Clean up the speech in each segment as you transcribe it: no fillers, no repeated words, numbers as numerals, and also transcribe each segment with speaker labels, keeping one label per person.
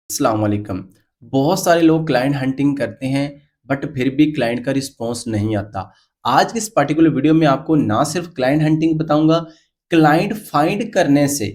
Speaker 1: अस्सलाम वालेकुम। बहुत सारे लोग क्लाइंट हंटिंग करते हैं बट फिर भी क्लाइंट का रिस्पॉन्स नहीं आता। आज की इस पर्टिकुलर वीडियो में आपको ना सिर्फ क्लाइंट हंटिंग बताऊंगा, क्लाइंट फाइंड करने से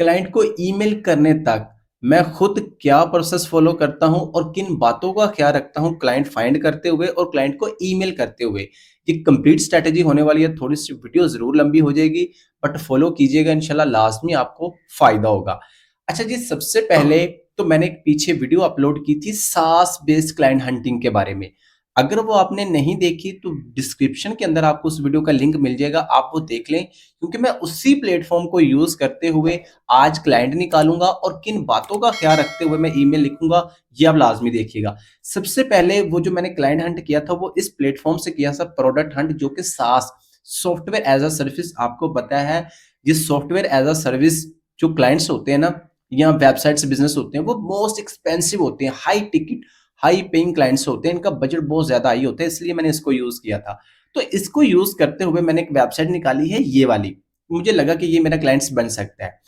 Speaker 1: क्लाइंट को ईमेल करने तक मैं खुद क्या प्रोसेस फॉलो करता हूं और किन बातों का ख्याल रखता हूं क्लाइंट फाइंड करते हुए और क्लाइंट को ईमेल करते हुए। ये कंप्लीट स्ट्रैटेजी होने वाली है। थोड़ी सी वीडियो जरूर लंबी हो जाएगी बट फॉलो कीजिएगा, इंशाल्लाह लाजमी आपको फायदा होगा। अच्छा जी, सबसे पहले तो मैंने एक पीछे वीडियो अपलोड की थी सास बेस्ड क्लाइंट हंटिंग के बारे में। अगर वो आपने नहीं देखी तो डिस्क्रिप्शन के अंदर आपको उस वीडियो का लिंक मिल जाएगा, आप वो देख लें, क्योंकि मैं उसी प्लेटफॉर्म को यूज करते हुए आज क्लाइंट निकालूंगा और किन बातों का ख्याल रखते हुए मैं ईमेल लिखूंगा, ये आप लाजमी देखिएगा। सबसे पहले वो जो मैंने क्लाइंट हंट किया था वो इस प्लेटफॉर्म से किया था, प्रोडक्ट हंट, जो कि सास सॉफ्टवेयर एज अ सर्विस। आपको पता है ये सॉफ्टवेयर एज अ सर्विस जो क्लाइंट्स होते हैं ना, या वेबसाइट से बिजनेस होते हैं, वो मोस्ट एक्सपेंसिव होते हैं, high ticket high paying clients होते हैं, इनका बजट बहुत ज्यादा हाई होता है, इसलिए मैंने इसको यूज किया था। तो इसको यूज करते हुए मैंने एक वेबसाइट निकाली है ये वाली, मुझे लगा कि ये मेरा क्लाइंट्स बन सकता है।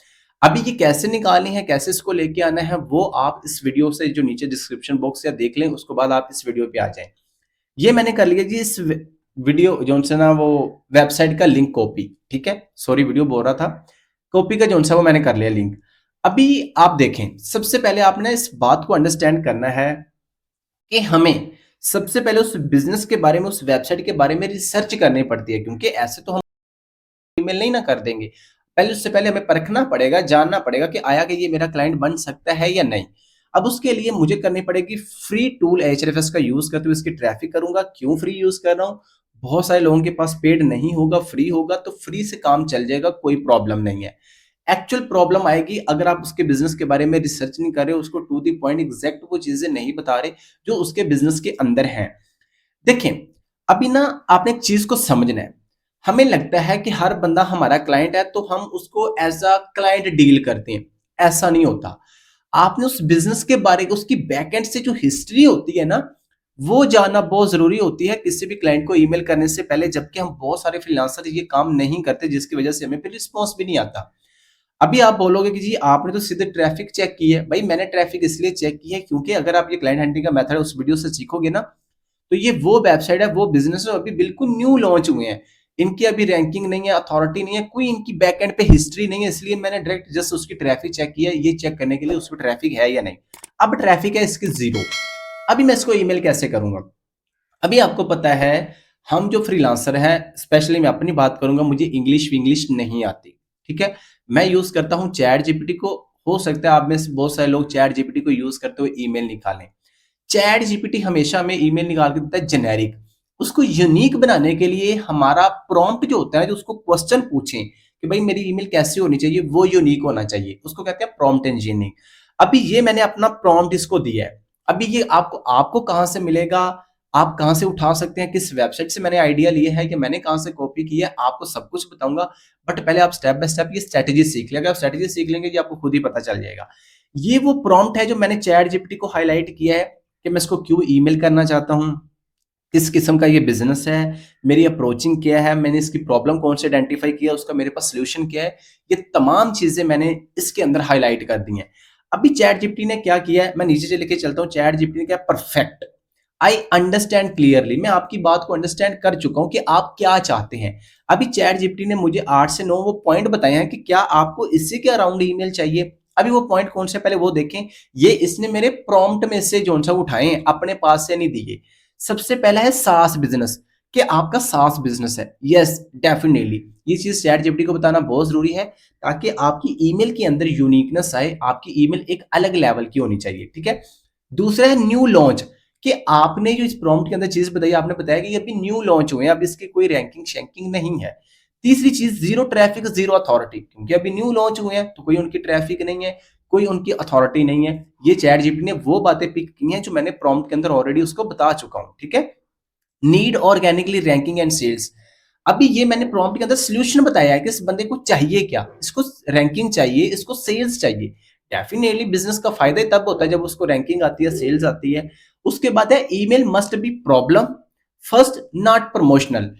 Speaker 1: अभी ये कैसे निकालनी है, कैसे इसको लेके आना है, वो आप इस वीडियो से जो नीचे डिस्क्रिप्शन बॉक्स या देख लें, उसके बाद आप इस वीडियो पे आ जाएं। ये मैंने कर लिया जी, इस वीडियो जो से ना वो वेबसाइट का लिंक कॉपी, ठीक है, सॉरी वीडियो बोल रहा था, कॉपी का जो सा वो मैंने कर लिया लिंक। अभी आप देखें, सबसे पहले आपने इस बात को अंडरस्टैंड करना है कि हमें सबसे पहले उस बिजनेस के बारे में, उस वेबसाइट के बारे में रिसर्च करनी पड़ती है, क्योंकि ऐसे तो हम ईमेल नहीं ना कर देंगे। पहले उससे पहले हमें परखना पड़ेगा, जानना पड़ेगा कि आया कि ये मेरा क्लाइंट बन सकता है या नहीं। अब उसके लिए मुझे करनी पड़ेगी फ्री टूल एचआरएफएस का यूज करते हुए इसकी ट्रैफिक करूंगा। क्यों फ्री यूज कर रहा हूं? बहुत सारे लोगों के पास पेड नहीं होगा, फ्री होगा तो फ्री से काम चल जाएगा, कोई प्रॉब्लम नहीं है। एक्चुअल प्रॉब्लम आएगी अगर आप उसके बिजनेस के बारे में रिसर्च नहीं कर रहे हो, उसको टू द पॉइंट एग्जैक्ट वो चीजें नहीं बता रहे जो उसके बिजनेस के अंदर हैं। देखें, अभी ना आपने एक चीज को समझना है। हमें लगता है कि हर बंदा हमारा क्लाइंट है तो हम उसको एज अ क्लाइंट डील करते हैं, ऐसा नहीं होता। आपने उस बिजनेस के बारे में, उसकी बैकएंड से जो हिस्ट्री होती है ना, वो जानना बहुत जरूरी होती है किसी भी क्लाइंट को ईमेल करने से पहले, जबकि हम बहुत सारे फ्रीलांसर ये काम नहीं करते, जिसकी वजह से हमें फिर रिस्पॉन्स भी नहीं आता। अभी आप बोलोगे कि जी आपने तो सीधे ट्रैफिक चेक की है। भाई मैंने ट्रैफिक इसलिए चेक की है क्योंकि अगर आप ये क्लाइंट हंटिंग का मेथड उस वीडियो से सीखोगे ना, तो ये वो वेबसाइट है, वो बिजनेस है, अभी बिल्कुल न्यू लॉन्च हुए हैं। इनकी अभी रैंकिंग नहीं है, अथॉरिटी नहीं है, कोई इनकी बैकएंड पे हिस्ट्री नहीं है, इसलिए मैंने डायरेक्ट जस्ट उसकी ट्रैफिक चेक किया, ये चेक करने के लिए उसमें ट्रैफिक है या नहीं। अब ट्रैफिक है इसकी जीरो। अभी मैं इसको ईमेल कैसे करूंगा? अभी आपको पता है, हम जो फ्रीलांसर हैं, स्पेशली मैं अपनी बात करूंगा, मुझे इंग्लिश इंग्लिश नहीं आती, ठीक है। मैं यूज करता हूं चैट जीपीटी को। हो सकता है आप में से बहुत सारे लोग चैट जीपीटी को यूज करते हुए ईमेल निकालें। चैट जीपीटी हमेशा हमें ईमेल निकाल के देता है जेनेरिक। उसको यूनिक बनाने के लिए हमारा प्रॉम्प्ट जो होता है, जो उसको क्वेश्चन पूछें कि भाई मेरी ईमेल कैसी होनी चाहिए, वो यूनिक होना चाहिए, उसको कहते हैं प्रॉम्प्ट इंजीनियरिंग। अभी ये मैंने अपना प्रॉम्प्ट इसको दिया है। अभी ये आपको आपको कहां से मिलेगा, आप कहां से उठा सकते हैं, किस वेबसाइट से मैंने आइडिया लिया है कि मैंने कहां से कॉपी की है, आपको सब कुछ बताऊंगा। बट पहले आप स्टेप बाय स्टेप ये स्ट्रेटेजी सीख लेंगे। आप स्ट्रेटेजी सीख लेंगे जी, आपको खुद ही पता चल जाएगा। ये वो प्रॉम्प्ट है जो मैंने चैट जीपीटी को हाईलाइट किया है कि मैं इसको क्यों ईमेल करना चाहता हूँ, किस किस्म का ये बिजनेस है, मेरी अप्रोचिंग क्या है, मैंने इसकी प्रॉब्लम कौन से आइडेंटिफाई किया, उसका मेरे पास सोल्यूशन क्या है। ये तमाम चीजें मैंने इसके अंदर हाईलाइट कर दी हैं। अभी चैट जीपीटी ने क्या किया है, मैं नीचे से लेके चलता हूँ। चैट जीपीटी ने क्या, परफेक्ट, आई अंडरस्टैंड क्लियरली, मैं आपकी बात को अंडरस्टैंड कर चुका हूं कि आप क्या चाहते हैं। अभी चैट जीपीटी ने मुझे 8 से 9 वो पॉइंट बताए हैं कि क्या आपको इसी के अराउंड ईमेल चाहिए। अभी वो पॉइंट कौन से, पहले वो देखें। ये इसने मेरे प्रॉम्प्ट में से जो सा उठाए हैं, अपने पास से नहीं दिए। सबसे पहला है सास बिजनेस, कि आपका सास बिजनेस है। यस, डेफिनेटली ये चीज चैट जीपीटी को बताना बहुत जरूरी है, ताकि आपकी ईमेल के अंदर यूनिकनेस आए, आपकी ईमेल एक अलग लेवल की होनी चाहिए, ठीक है। दूसरा है न्यू लॉन्च, कि आपने जो इस प्रॉम्प्ट के अंदर चीज बताई, आपने बताया कि ये अभी न्यू लॉन्च हुए हैं, अब इसकी कोई रैंकिंग शैंकिंग नहीं है। तीसरी चीज, जीरो ट्रैफिक जीरो अथॉरिटी, क्योंकि अभी न्यू लॉन्च हुए हैं तो कोई उनकी ट्रैफिक नहीं है, कोई उनकी अथॉरिटी नहीं है। ये चैट जीपीटी ने वो बातें पिक की हैं जो मैंने प्रॉम्प्ट के अंदर ऑलरेडी उसको बता चुका हूं, ठीक है। Need organically ranking and sales, अभी ये मैंने प्रॉम्प्ट के अंदर सोल्यूशन बताया है कि इस बंदे को चाहिए क्या, इसको रैंकिंग चाहिए, इसको सेल्स चाहिए। डेफिनेटली बिजनेस का फायदा ही तब होता है जब उसको रैंकिंग आती है, सेल्स आती है। उसके बाद है email must be problem first, not promotional.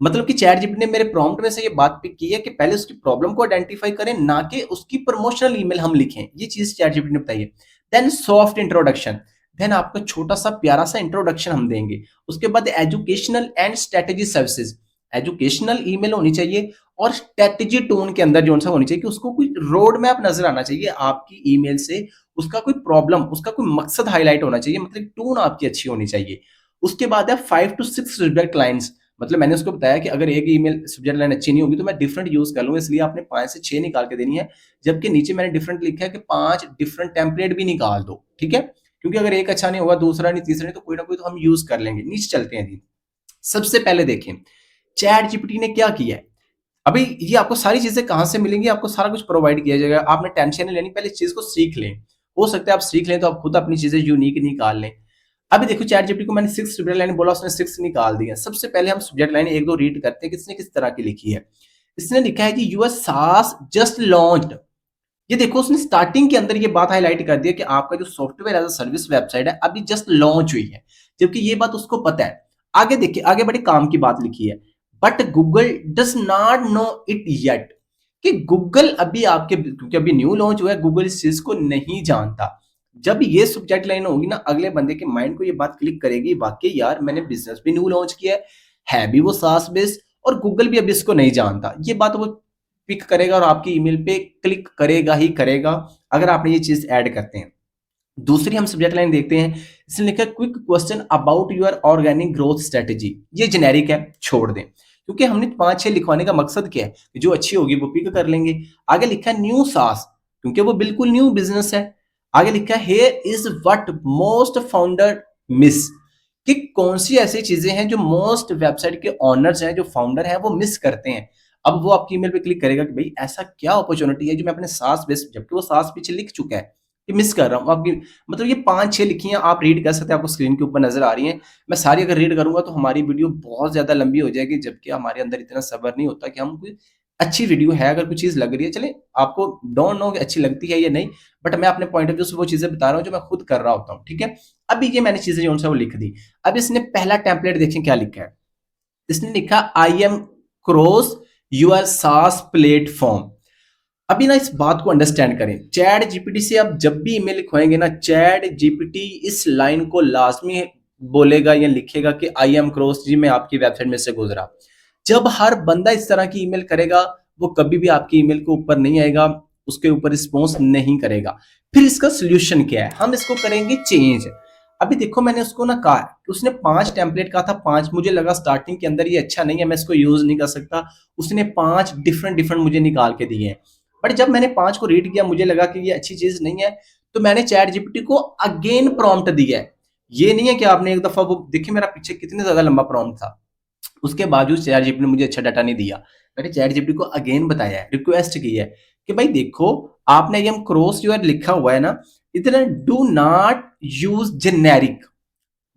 Speaker 1: मतलब कि चैट जीपीटी ने मेरे प्रॉम्प्ट में से ये बात पिक की है कि पहले उसकी प्रॉब्लम को आइडेंटिफाई करें, ना कि उसकी प्रमोशनल ईमेल हम लिखें। ये चीज चैट जीपीटी ने बताई है। देन सॉफ्ट इंट्रोडक्शन, देन आपको छोटा सा प्यारा सा इंट्रोडक्शन हम देंगे। उसके बाद educational and strategy services, educational email होनी चाहिए और स्ट्रेटेजी टोन के अंदर जो सा होनी चाहिए कि उसको कोई रोड मैप नजर आना चाहिए आपकी ईमेल से, उसका कोई प्रॉब्लम, उसका कोई मकसद हाईलाइट होना चाहिए, मतलब टोन आपकी अच्छी होनी चाहिए। उसके बाद है 5 to 6 सब्जेक्ट लाइन्स, मतलब मैंने उसको बताया कि अगर एक ईमेल सब्जेक्ट लाइन अच्छी नहीं होगी तो मैं डिफरेंट यूज कर लूंगा, इसलिए आपने 5 से 6 निकाल के देनी है, जबकि नीचे मैंने डिफरेंट लिखा है कि 5 डिफरेंट टेम्पलेट भी निकाल दो, ठीक है, क्योंकि अगर एक अच्छा नहीं होगा, दूसरा नहीं, तीसरा नहीं, तो कोई ना कोई तो हम यूज कर लेंगे। नीचे चलते हैं जी। सबसे पहले देखें चैट जीपीटी ने क्या किया है। अभी ये आपको सारी चीजें कहां से मिलेंगी, आपको सारा कुछ प्रोवाइड किया जाएगा, आपने टेंशन नहीं लेनी, पहले इस चीज को सीख लें। हो सकता है आप सीख लें तो आप खुद अपनी चीजें यूनिक निकाल लें। अभी देखो चैट जीपीटी को मैंने 6 सब्जेक्ट लाइन बोला, उसने 6 निकाल दिया। सबसे पहले हम सब्जेक्ट लाइन एक दो रीड करते हैं किसने किस तरह की लिखी है। इसने लिखा है कि यूर सास जस्ट लॉन्च्ड। ये देखो उसने स्टार्टिंग के अंदर ये बात हाईलाइट कर दिया कि आपका जो software as a service website है अभी जस्ट लॉन्च हुई है, जबकि ये बात उसको पता है। आगे देखिए, आगे बड़ी काम की बात लिखी है, but Google does not know it yet, कि गूगल अभी आपके, क्योंकि अभी न्यू लॉन्च हुआ है, गूगल इस चीज को नहीं जानता। जब ये सब्जेक्ट लाइन होगी ना, अगले बंदे के माइंड को ये बात क्लिक करेगी, वाकई यार मैंने बिजनेस भी न्यू लॉन्च किया है भी वो सास बेस्ड, और गूगल भी अभी इसको नहीं जानता। ये बात वो पिक करेगा और आपकी ईमेल पे क्लिक करेगा ही करेगा, अगर आपने ये चीज ऐड करते हैं। दूसरी हम सब्जेक्ट लाइन देखते हैं, इसने लिखा quick question about your organic growth strategy. ये जेनेरिक है, छोड़ दें, क्योंकि हमने 5-6 लिखवाने का मकसद क्या है, जो अच्छी होगी वो पिक कर लेंगे। आगे लिखा है न्यू सास, क्योंकि वो बिल्कुल न्यू बिजनेस है। आगे लिखा है here is what most founder miss, कि कौन सी ऐसी चीजें हैं जो मोस्ट वेबसाइट के ओनर्स हैं, जो फाउंडर हैं, वो मिस करते हैं। अब वो आपकी ईमेल पे क्लिक करेगा कि भाई ऐसा क्या अपॉर्चुनिटी है जो मैं अपने सास बेस, जबकि वो सास पीछे लिख चुका है, कि मिस कर रहा हूँ आपकी। मतलब ये 5-6 लिखी हैं, आप रीड कर सकते हैं, आपको स्क्रीन के ऊपर नजर आ रही हैं। मैं सारी अगर रीड करूंगा तो हमारी वीडियो बहुत ज्यादा लंबी हो जाएगी, जबकि हमारे अंदर इतना सब्र नहीं होता कि हम कोई अच्छी वीडियो है, अगर कोई चीज लग रही है, चले आपको डोंट नो कि अच्छी लगती है या नहीं, बट मैं अपने पॉइंट ऑफ व्यू से वो चीजें बता रहा हूँ जो मैं खुद कर रहा होता हूँ, ठीक है। अभी ये मैंने चीजें जो वो लिख दी। अब इसने पहला टेम्पलेट देखें क्या लिखा है। इसने लिखा आई एम क्रॉस यूर सास प्लेटफॉर्म। अभी ना इस बात को अंडरस्टैंड करें, चैट जीपीटी से आप जब भी ईमेल लिखवाएंगे ना, चैट जीपीटी इस लाइन को लाजमी बोलेगा या लिखेगा कि आई एम क्रॉस, जी मैं आपकी वेबसाइट में से गुजरा। जब हर बंदा इस तरह की ईमेल करेगा, वो कभी भी आपकी ईमेल के ऊपर नहीं आएगा, उसके ऊपर रिस्पॉन्स नहीं करेगा। फिर इसका सोल्यूशन क्या है, हम इसको करेंगे चेंज। अभी देखो मैंने उसको ना कहा, उसने 5 टेम्पलेट कहा था, 5 मुझे लगा स्टार्टिंग के अंदर ये अच्छा नहीं है, मैं इसको यूज नहीं कर सकता। उसने 5 डिफरेंट डिफरेंट मुझे निकाल के दिए हैं, बट जब मैंने 5 को रीड किया, मुझे लगा कि ये अच्छी चीज नहीं है, तो मैंने चैट जीपीटी को अगेन प्रॉम्प्ट दिया है। ये नहीं है कि आपने एक दफा, वो देखिए मेरा पीछे कितने ज्यादा लंबा प्रॉम्प्ट था, उसके बावजूद चैट जीपीटी ने मुझे अच्छा डाटा नहीं दिया। मैंने चैट जीपीटी को अगेन बताया है, रिक्वेस्ट की है कि भाई देखो, आपने ये क्रॉस यूर लिखा हुआ है ना, इतना do not use generic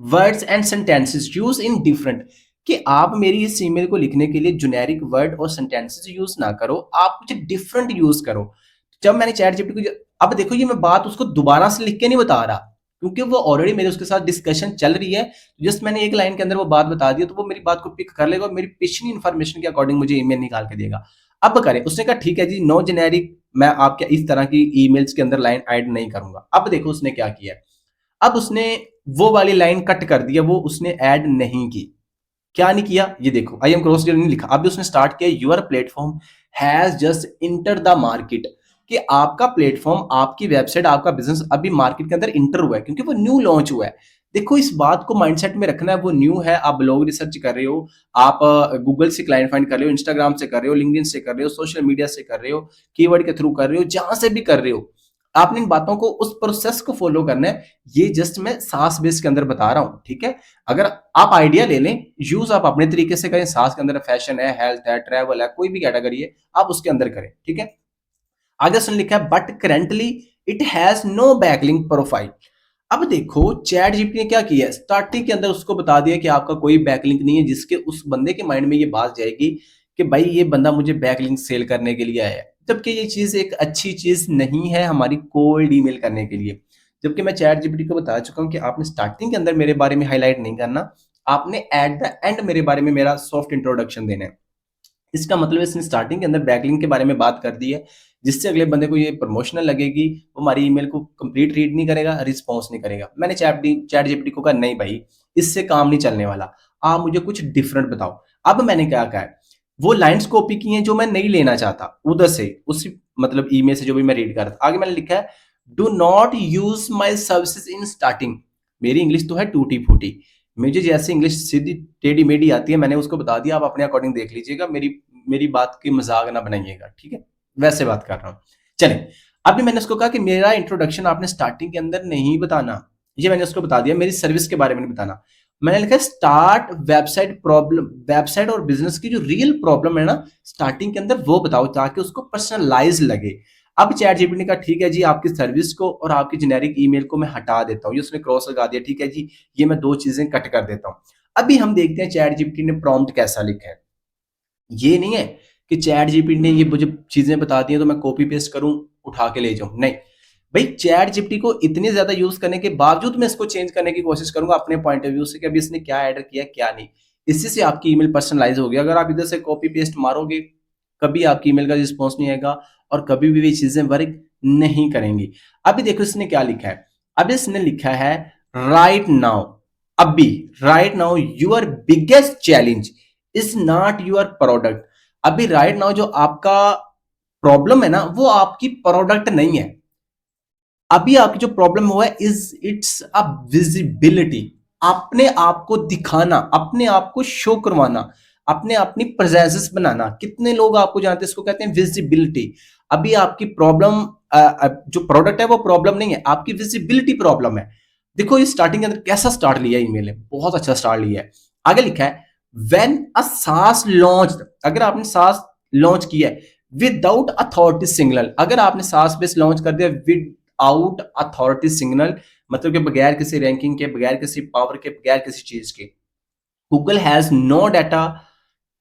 Speaker 1: words and sentences use in different, कि आप मेरी इस ईमेल को लिखने के लिए जेनेरिक वर्ड और सेंटेंसेस यूज ना करो, आप कुछ डिफरेंट यूज करो। जब मैंने चैट जीपीटी को, अब देखो ये मैं बात उसको दोबारा से लिख के नहीं बता रहा, क्योंकि वो ऑलरेडी मेरे उसके साथ डिस्कशन चल रही है। जस्ट मैंने एक लाइन के अंदर वो बात बता दी, तो वो मेरी बात को पिक कर लेगा और मेरी पिछली इन्फॉर्मेशन के अकॉर्डिंग मुझे ईमेल निकाल के देगा। अब करें, उसने कहा ठीक है जी, नो जेनेरिक, मैं आपके इस तरह की ईमेल्स के अंदर लाइन ऐड नहीं करूंगा। अब देखो उसने क्या किया, अब उसने वो वाली लाइन कट कर दिया, वो उसने ऐड नहीं की। क्या नहीं किया, ये देखो आई एम क्रॉस नहीं लिखा, अभी उसने स्टार्ट किया your platform has just enter the market, कि आपका प्लेटफॉर्म, आपकी वेबसाइट, आपका बिजनेस अभी मार्केट के अंदर इंटर हुआ है, क्योंकि वो न्यू लॉन्च हुआ है। देखो इस बात को माइंडसेट में रखना है, वो न्यू है, आप ब्लॉग रिसर्च कर रहे हो, आप गूगल से क्लाइंट फाइंड कर रहे हो, इंस्टाग्राम से कर रहे हो, लिंक्डइन से कर रहे हो, सोशल मीडिया से कर रहे हो, कीवर्ड के थ्रू कर रहे हो, जहां से भी कर रहे हो, आपने इन बातों को, उस प्रोसेस को फॉलो करना है। ये जस्ट मैं सास बेस के अंदर बता रहा हूं, ठीक है। अगर आप आइडिया ले लें, यूज आप अपने तरीके से करें, सास के अंदर फैशन है, हेल्थ है, ट्रैवल है, कोई भी कैटेगरी है, आप उसके अंदर करें, ठीक है। आगे सुन लिखा है but currently it has no backlink profile. अब देखो चैट जीपीटी ने क्या किया है, स्टार्टिंग के अंदर उसको बता दिया कि आपका कोई बैकलिंक नहीं है, जिसके उस बंदे के माइंड में ये बात जाएगी कि भाई ये बंदा मुझे बैकलिंक सेल करने के लिए आया है, जबकि ये चीज एक अच्छी चीज नहीं है हमारी कोल्ड ईमेल करने के लिए। जबकि मैं चैट जीपीटी को बता चुका हूं कि आपने स्टार्टिंग के अंदर मेरे बारे में हाईलाइट नहीं करना, आपने एट द एंड मेरे बारे में मेरा सॉफ्ट इंट्रोडक्शन देना है। इसका मतलब इसने स्टार्टिंग के अंदर बैकलिंक के बारे में बात कर दी है, जिससे अगले बंदे को ये प्रमोशनल लगेगी, वो हमारी ईमेल को कंप्लीट रीड नहीं करेगा, रिस्पॉन्स नहीं करेगा। मैंने चैट जीपीटी को कहा नहीं भाई, इससे काम नहीं चलने वाला, आप मुझे कुछ डिफरेंट बताओ। अब मैंने क्या कहा है, वो लाइन्स कॉपी की हैं जो मैं नहीं लेना चाहता उधर से, उसी मतलब ईमेल से जो भी मैं रीड कर रहा था। आगे मैंने लिखा है do not use my services in starting. मेरी इंग्लिश तो है टूटी फूटी, मुझे जैसे इंग्लिश सीधी टेढ़ी मेढ़ी आती है, मैंने उसको बता दिया, आप अपने अकॉर्डिंग देख लीजिएगा, मेरी मेरी बात की मजाक ना बनाइएगा, ठीक है, वैसे बात कर रहा हूँ। चले, अभी मैंने उसको कहा कि मेरा इंट्रोडक्शन आपने स्टार्टिंग के अंदर नहीं बताना, ये मैंने उसको बता दिया, मेरी सर्विस के बारे में नहीं बताना। मैंने लिखा स्टार्ट वेबसाइट प्रॉब्लम, वेबसाइट और बिजनेस की जो रियल प्रॉब्लम है ना स्टार्टिंग के अंदर, वो बताओ ताकि उसको पर्सनलाइज लगे। अब चैट जीपीटी ने कहा ठीक है जी, आपकी सर्विस को और आपकी जेनेरिक ईमेल को मैं हटा देता हूँ, ये उसने क्रॉस लगा दिया, ठीक है जी, ये मैं दो चीजें कट कर देता हूँ। अभी हम देखते हैं चैट जीपीटी ने प्रॉम्प्ट कैसा लिखा है। ये नहीं है कि चैट जीपीटी ने ये मुझे चीजें बता दी हैं तो मैं कॉपी पेस्ट करूं, उठा के ले जाऊं, नहीं भाई। चैट जीपीटी को इतने ज्यादा यूज करने के बावजूद मैं इसको चेंज करने की कोशिश करूंगा अपने पॉइंट ऑफ व्यू से कि अभी इसने क्या ऐड किया क्या नहीं। इसी से आपकी ईमेल पर्सनलाइज होगी। अगर आप इधर से कॉपी पेस्ट मारोगे, कभी आपकी ईमेल का रिस्पॉन्स नहीं आएगा और कभी भी ये चीजें वर्क नहीं करेंगी। अभी देखो इसने क्या लिखा है, अब इसने लिखा है राइट नाउ, अभी right now your biggest challenge is not your product. अभी राइट नाउ जो आपका प्रॉब्लम है ना, वो आपकी प्रोडक्ट नहीं है। अभी आपकी जो प्रॉब्लम हुआ है इज इट्स अ विजिबिलिटी, अपने आप को दिखाना, अपने आप को शो करवाना, अपने अपनी प्रेजेंस बनाना। कितने लोग आपको जानते हैं, इसको कहते हैं विजिबिलिटी। अभी आपकी प्रॉब्लम जो प्रोडक्ट है वो प्रॉब्लम नहीं है, आपकी विजिबिलिटी प्रॉब्लम है। देखो ये स्टार्टिंग के अंदर कैसा स्टार्ट लिया ईमेल ने, बहुत अच्छा स्टार्ट लिया है। आगे लिखा है व्हेन अ सास लॉन्च, अगर आपने सास लॉन्च किया है विदाउट अथॉरिटी सिग्नल, अगर आपने सास बेस लॉन्च कर दिया विदाउट अथॉरिटी सिग्नल, मतलब कि बगैर किसी रैंकिंग के, बगैर किसी पावर के, बगैर किसी चीज के, Google has no data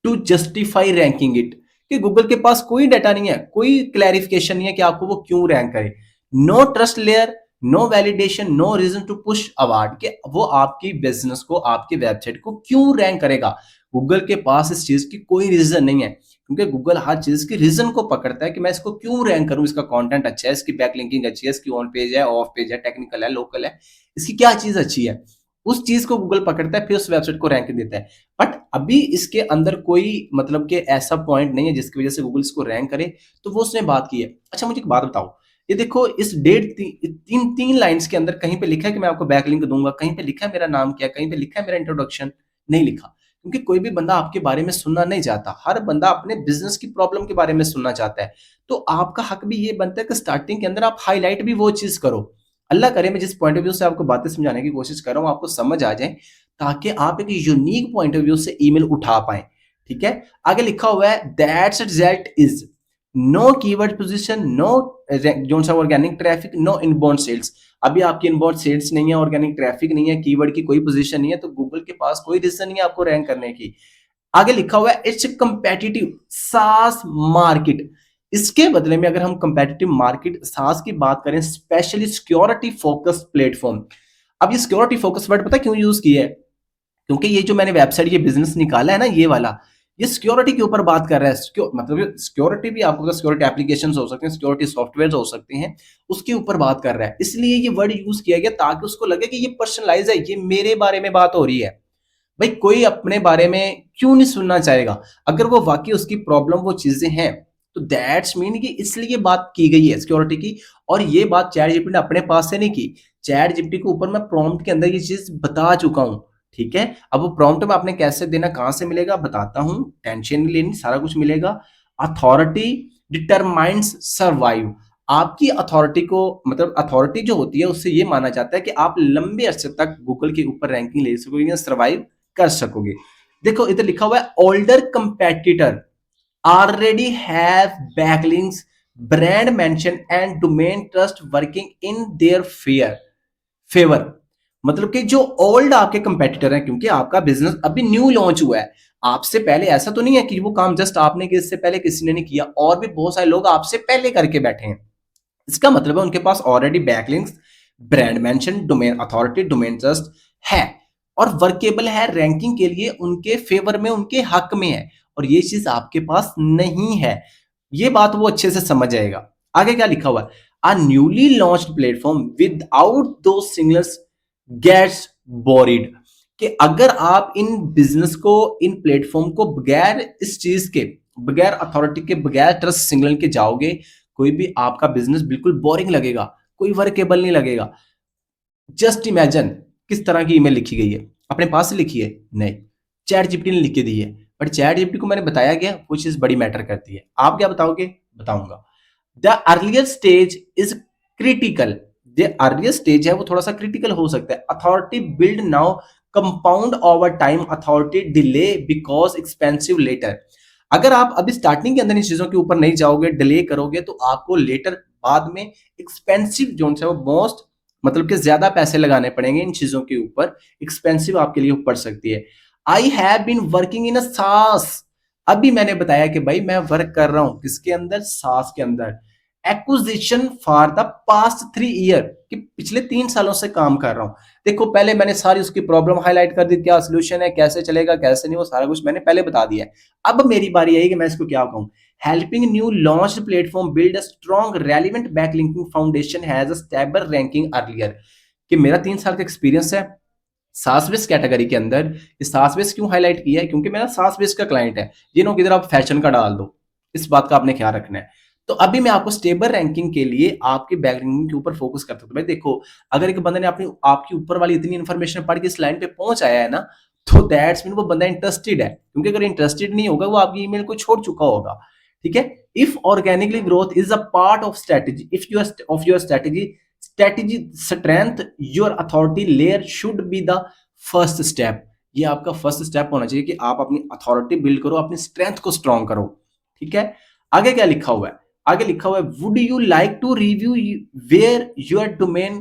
Speaker 1: to justify ranking it, कि गूगल के पास कोई डाटा नहीं है, कोई क्लैरिफिकेशन नहीं है कि आपको वो क्यों रैंक करे। No trust layer, no validation, no reason to push award, कि वो आपकी बिजनेस को, आपकी वेबसाइट को क्यों रैंक करेगा। गूगल के पास इस चीज की कोई रीजन नहीं है, क्योंकि गूगल हर चीज की रीजन को पकड़ता है कि मैं इसको क्यों रैंक करूं। इसका कंटेंट अच्छा है, इसकी बैकलिंकिंग अच्छी है, इसकी ऑन पेज है, ऑफ पेज है, टेक्निकल है, लोकल है, इसकी क्या चीज अच्छी है, उस चीज को गूगल पकड़ता है, फिर उस वेबसाइट को रैंक देता है। बट अभी इसके अंदर कोई मतलब कि ऐसा पॉइंट नहीं है जिसकी वजह से गूगल इसको रैंक करे, तो वो उसने बात की है। अच्छा मुझे एक बात बताओ, ये देखो इस तीन लाइंस के अंदर कहीं पे लिखा है कि मैं आपको बैकलिंक दूंगा, कहीं पे लिखा है मेरा नाम क्या, कहीं पे लिखा है मेरा इंट्रोडक्शन, नहीं लिखा। क्योंकि कोई भी बंदा आपके बारे में सुनना नहीं चाहता, हर बंदा अपने बिजनेस की प्रॉब्लम के बारे में सुनना चाहता है। तो आपका हक भी ये बनता है कि स्टार्टिंग के अंदर आप हाईलाइट भी वो चीज करो। अल्लाह करे मैं जिस पॉइंट ऑफ व्यू से आपको बातें समझाने की कोशिश कर रहा हूँ आपको समझ आ जाए, ताकि आप एक यूनिक पॉइंट ऑफ व्यू से ईमेल उठा पाए। ठीक है, आगे लिखा हुआ है that's result is no keyword position, no जो सा organic traffic, no inbound sales. अभी आपकी इनबाउंड सेल्स नहीं है, ऑर्गेनिक ट्रैफिक नहीं है, कीवर्ड की कोई पोजीशन नहीं है, तो गूगल के पास कोई रीजन नहीं है आपको रैंक करने की। आगे लिखा हुआ है इट्स कंपेटिटिव सास मार्केट। इसके बदले में अगर हम कंपेटिटिव मार्केट सास की बात करें, स्पेशली सिक्योरिटी फोकस प्लेटफॉर्म। अब ये सिक्योरिटी फोकस वर्ड पता क्यों यूज किया है, क्योंकि ये जो मैंने वेबसाइट ये बिजनेस निकाला है ना, ये वाला, ये सिक्योरिटी के ऊपर बात कर रहा है। मतलब सिक्योरिटी भी आपको सिक्योरिटी एप्लीकेशन हो सकते हैं, सिक्योरिटी सॉफ्टवेयर हो सकते हैं, उसके ऊपर बात कर रहा है, इसलिए ये वर्ड यूज किया गया ताकि उसको लगे कि ये पर्सनलाइज है, ये मेरे बारे में बात हो रही है। भाई कोई अपने बारे में क्यों नहीं सुनना चाहेगा, अगर वो वाकई उसकी प्रॉब्लम वो चीजें हैं, तो दैट्स मीन कि इसलिए बात की गई है सिक्योरिटी की। और ये बात चैट जीपीटी ने अपने पास से नहीं की, चैट जीपीटी के ऊपर मैं प्रॉम्प्ट के अंदर ये चीज बता चुका हूं। ठीक है, अब वो प्रॉम्प्ट में आपने कैसे देना, कहां से मिलेगा बताता हूं, टेंशन नहीं लेनी, सारा कुछ मिलेगा। अथॉरिटी डिटरमाइंस सर्वाइव, आपकी अथॉरिटी को, मतलब अथॉरिटी जो होती है उससे ये माना जाता है कि आप लंबे अरसे तक गूगल के ऊपर रैंकिंग ले सकोगे या सर्वाइव कर सकोगे। देखो इधर लिखा हुआ है older competitor already have backlinks, brand mention and domain trust working in their favour. मतलब कि जो ओल्ड आपके कंपेटिटर हैं, क्योंकि आपका बिजनेस अभी न्यू लॉन्च हुआ है, आपसे पहले ऐसा तो नहीं है कि वो काम जस्ट आपने किया, इससे पहले किसी ने नहीं किया, और भी बहुत सारे लोग आपसे पहले करके बैठे हैं। इसका मतलब है उनके पास already backlinks, brand mention, domain authority, domain trust है, और वर्केबल है, रैंकिंग के लिए उनके फेवर में, उनके हक में है। और ये चीज आपके पास नहीं है। ये बात वो अच्छे से समझ जाएगा। आगे क्या लिखा हुआ है, a newly launched platform without दो सिग्नल्स गेट्स बोरिड, कि अगर आप इन बिजनेस को, इन प्लेटफॉर्म को बगैर इस चीज के, बगैर अथॉरिटी के, बगैर ट्रस्ट सिग्नल के जाओगे, कोई भी आपका बिजनेस बिल्कुल बोरिंग लगेगा, कोई वर्केबल नहीं लगेगा। जस्ट इमेजिन किस तरह की ईमेल लिखी गई है, अपने पास से लिखी है नहीं, चैट जीपीटी ने लिख के दी है, बट चैट जीपीटी को मैंने बताया गया, वो चीज बड़ी मैटर करती है। आप क्या बताओगे? बताऊंगा। The earlier stage is critical, जो अर्लियर स्टेज है वो थोड़ा सा क्रिटिकल हो सकता है। Authority build now compound over time, authority delay because expensive later. अगर आप अभी स्टार्टिंग के अंदर इन चीजों के ऊपर नहीं जाओगे, डिले करोगे, तो आपको लेटर बाद में एक्सपेंसिव जो है वो मोस्ट, मतलब कि ज्यादा पैसे लगाने पड़ेंगे इन चीजों के ऊपर, एक्सपेंसिव आपके लिए पड़ सकती है। I have been working in a SaaS, अभी मैंने बताया कि भाई मैं वर्क कर रहा हूं किसके अंदर, सास के अंदर, acquisition for the past 3 year, कि पिछले 3 सालों से काम कर रहा हूं। देखो पहले मैंने सारी उसकी प्रॉब्लम हाईलाइट कर दी, क्या सोल्यूशन है, कैसे चलेगा, कैसे नहीं, वो सारा कुछ मैंने पहले बता दिया है। अब मेरी बारी आई कि मैं इसको क्या कहूं। Helping new launch platform build a strong relevant backlinking foundation has a stable ranking earlier, कि मेरा 3 साल का एक्सपीरियंस है सास बेस कैटेगरी के अंदर। इस सास बेस क्यों हाईलाइट किया है? क्योंकि मेरा सास बेस का क्लाइंट है। ये नो किधर आप फैशन का डाल दो, इस बात का आपने ख्याल रखना है। तो अभी मैं आपको स्टेबल रैंकिंग के लिए आपकी बैक रैंकिंग के ऊपर फोकस करता हूं। भाई देखो, अगर एक बंदे ने अपनी आपकी ऊपर वाली इतनी इंफॉर्मेशन पढ़ के इस लाइन पे पहुंच आया है ना, तो दैट्स मीन वो बंदा इंटरेस्टेड है, क्योंकि अगर इंटरेस्टेड नहीं होगा वो आपकी ईमेल को छोड़ चुका होगा। ठीक है। If organically growth is a part of strategy, if your strategy strength, your authority layer should be the first step. ये आपका फर्स्ट स्टेप होना चाहिए कि आप अपनी अथॉरिटी बिल्ड करो, अपनी स्ट्रेंथ को स्ट्रॉन्ग करो। ठीक है। आगे क्या लिखा हुआ है? आगे लिखा हुआ है, would you like to review where your domain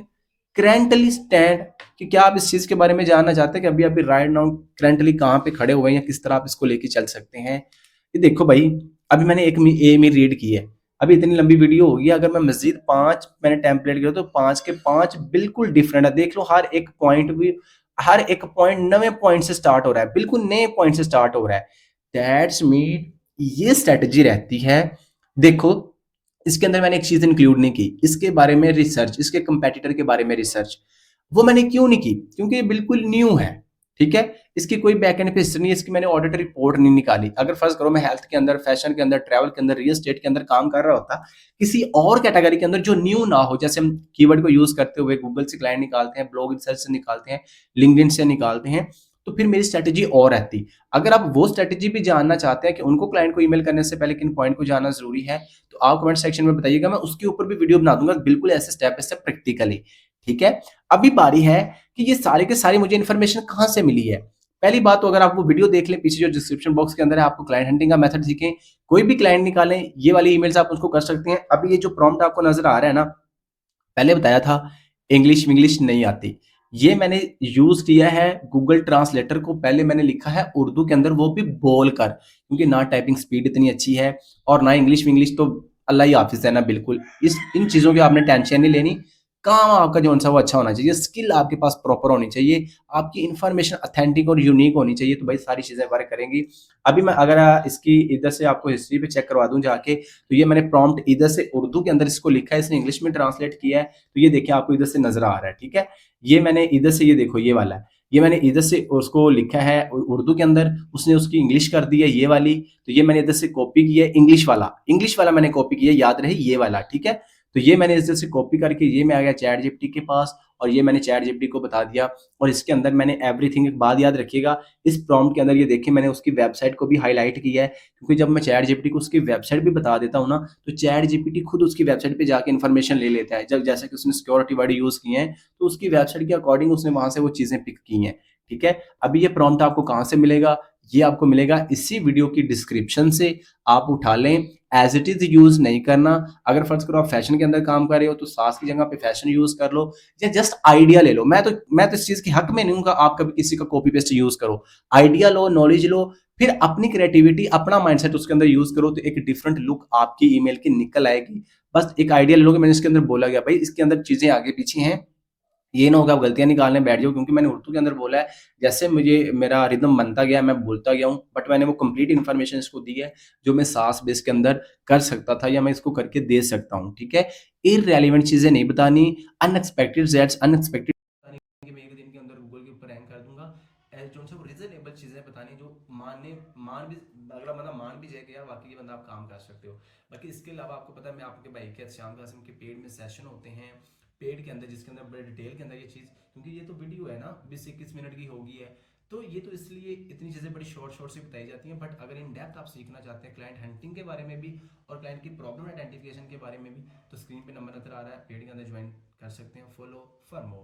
Speaker 1: currently stand, कि क्या आप इस चीज के बारे में जानना चाहते हैं कि अभी अभी राइट नाउ करेंटली कहां पे खड़े हुए हैं, या किस तरह आप इसको लेके चल सकते हैं। ये देखो भाई, अभी मैंने एक एम रीड की है, अभी इतनी लंबी वीडियो होगी, अगर मैं मजीद 5 मैंने टेम्पलेट किया तो 5 के 5 बिल्कुल डिफरेंट है। देख लो, हर एक पॉइंट नए पॉइंट से स्टार्ट हो रहा है, बिल्कुल नए पॉइंट से स्टार्ट हो रहा है। दैट्स मीन ये स्ट्रेटजी रहती है। देखो, इसके अंदर मैंने एक चीज इंक्लूड नहीं की, इसके बारे में रिसर्च, इसके कंपेटिटर के बारे में रिसर्च, वो मैंने क्यों नहीं की? क्योंकि ये बिल्कुल न्यू है। ठीक है। इसकी कोई बैक एंड पे हिस्ट्री नहीं है, इसकी मैंने ऑडिट रिपोर्ट नहीं निकाली। अगर फर्ज करो मैं हेल्थ के अंदर, फैशन के अंदर, ट्रैवल के अंदर, रियल एस्टेट के अंदर काम कर रहा होता, किसी और कैटेगरी के अंदर जो न्यू ना हो, जैसे हम कीवर्ड को यूज करते हुए गूगल से क्लाइंट निकालते हैं, ब्लॉग रिसर्च से निकालते हैं, लिंक्डइन से निकालते हैं, तो फिर मेरी स्ट्रेटेजी और रहती। अगर आप वो स्ट्रेटेजी भी जानना चाहते हैं कि उनको क्लाइंट को ईमेल करने से पहले किन पॉइंट को जानना जरूरी है, तो आप कमेंट सेक्शन में बताइएगा, मैं उसके ऊपर भी वीडियो बना दूंगा, बिल्कुल ऐसे स्टेप बाय स्टेप प्रैक्टिकली। ठीक है। अभी बारी है कि ये सारे के सारी मुझे इन्फॉर्मेशन कहां से मिली है। पहली बात तो अगर आप वो वीडियो देख लें पीछे जो डिस्क्रिप्शन बॉक्स के अंदर है, आपको क्लाइंट हंटिंग का मेथड सीखें, कोई भी क्लाइंट निकालें, ये वाली ईमेल्स आप उसको कर सकते हैं। अभी ये जो प्रॉम्प्ट आपको नजर आ रहा है ना, पहले बताया था इंग्लिश इंग्लिश नहीं आती, ये मैंने यूज किया है गूगल ट्रांसलेटर को, पहले मैंने लिखा है उर्दू के अंदर, वो भी बोलकर, क्योंकि ना टाइपिंग स्पीड इतनी अच्छी है और ना इंग्लिश इंग्लिश, तो अल्लाह ही हाफिज है ना। बिल्कुल इन चीजों की आपने टेंशन नहीं लेनी। काम आपका जो सा वो अच्छा होना चाहिए, स्किल आपके पास प्रॉपर होनी चाहिए, आपकी इंफॉर्मेशन ऑथेंटिक और यूनिक होनी चाहिए, तो भाई सारी चीजें वर्क करेंगी। अभी मैं अगर इसकी इधर से आपको हिस्ट्री पे चेक करवा दूं जाके, तो ये मैंने प्रॉम्प्ट इधर से उर्दू के अंदर इसको लिखा है, इसने इंग्लिश में ट्रांसलेट किया है, तो ये देखिए आपको इधर से नजर आ रहा है। ठीक है। ये मैंने इधर से, ये देखो ये वाला है, ये मैंने इधर से उसको लिखा है उर्दू के अंदर, उसने उसकी इंग्लिश कर दी है ये वाली, तो ये मैंने इधर से कॉपी की है, इंग्लिश वाला मैंने कॉपी किया, याद रहे ये वाला। ठीक है। तो ये मैंने इधर से कॉपी करके ये मैं आ गया चैट जीपीटी के पास, और ये मैंने चैट जीपीटी को बता दिया, और इसके अंदर मैंने एवरीथिंग, एक बात याद रखिएगा, इस प्रॉम्प्ट के अंदर ये देखिए मैंने उसकी वेबसाइट को भी हाईलाइट किया है, क्योंकि जब मैं चैट जीपीटी को उसकी वेबसाइट भी बता देता हूँ ना, तो चैट जीपीटी खुद उसकी वेबसाइट पे जाके इन्फॉर्मेशन ले लेता है। जब जैसे कि उसने सिक्योरिटी वर्ड यूज किए हैं, तो उसकी वेबसाइट के अकॉर्डिंग उसने वहां से वो चीजें पिक की हैं। ठीक है। अभी ये प्रॉम्प्ट आपको कहां से मिलेगा? ये आपको मिलेगा इसी वीडियो की डिस्क्रिप्शन से, आप उठा लें, एज इट इज यूज नहीं करना। अगर फर्ज करो आप फैशन के अंदर काम कर रहे हो, तो सास की जगह पे फैशन यूज कर लो, या जस्ट आइडिया ले लो। मैं तो इस चीज के हक में नहीं हूं आप कभी किसी का कॉपी पेस्ट यूज करो, आइडिया लो, नॉलेज लो, फिर अपनी क्रिएटिविटी, अपना माइंडसेट उसके अंदर यूज करो, तो एक डिफरेंट लुक आपकी ईमेल की निकल आएगी। बस एक आइडिया ले लो कि मैंने इसके अंदर बोला गया, भाई इसके अंदर चीजें आगे पीछे हैं, ये ना हो कि आप गलतियाँ निकालने बैठ जाओ, क्योंकि मैंने उर्दू के अंदर बोला है, जैसे मुझे मेरा रिदम बनता गया, मैं बोलता गया हूँ, बट मैंने वो कंप्लीट इन्फॉर्मेशन इसको दी है, जो मैं सास बेस के अंदर कर सकता था या मैं इसको करके दे सकता हूँ, ठीक है? इर्रेलेवेंट चीज़ें नहीं बतानी, अनएक्सपेक्टेड ज़ेड्स अनएक्सपेक्टेड कि मैं 1 दिन के अंदर गूगल के ऊपर रैंक कर दूँगा। जो सब रीज़नेबल चीज़ें बतानी जो मान भी अगला बंदा मान भी जाए कि यार वाक़ई ये बंदा आप काम कर सकते हो। बाकी इसके अलावा आपको पता है मैं आपके भाई के श्याम कासिम के पेड में सेशन होते हैं, पेड के अंदर जिसके अंदर बड़े डिटेल के अंदर ये चीज़, क्योंकि ये तो वीडियो है ना 20-21 मिनट की होगी है, तो ये तो इसलिए इतनी चीज़ें बड़ी शॉर्ट से बताई जाती हैं, बट अगर इन डेप्थ आप सीखना चाहते हैं क्लाइंट हंटिंग के बारे में भी और क्लाइंट की प्रॉब्लम आइडेंटिफिकेशन के बारे में भी, तो स्क्रीन पे नंबर नजर आ रहा है, पेड के अंदर ज्वाइन कर सकते हैं, फॉलो फॉर मोर।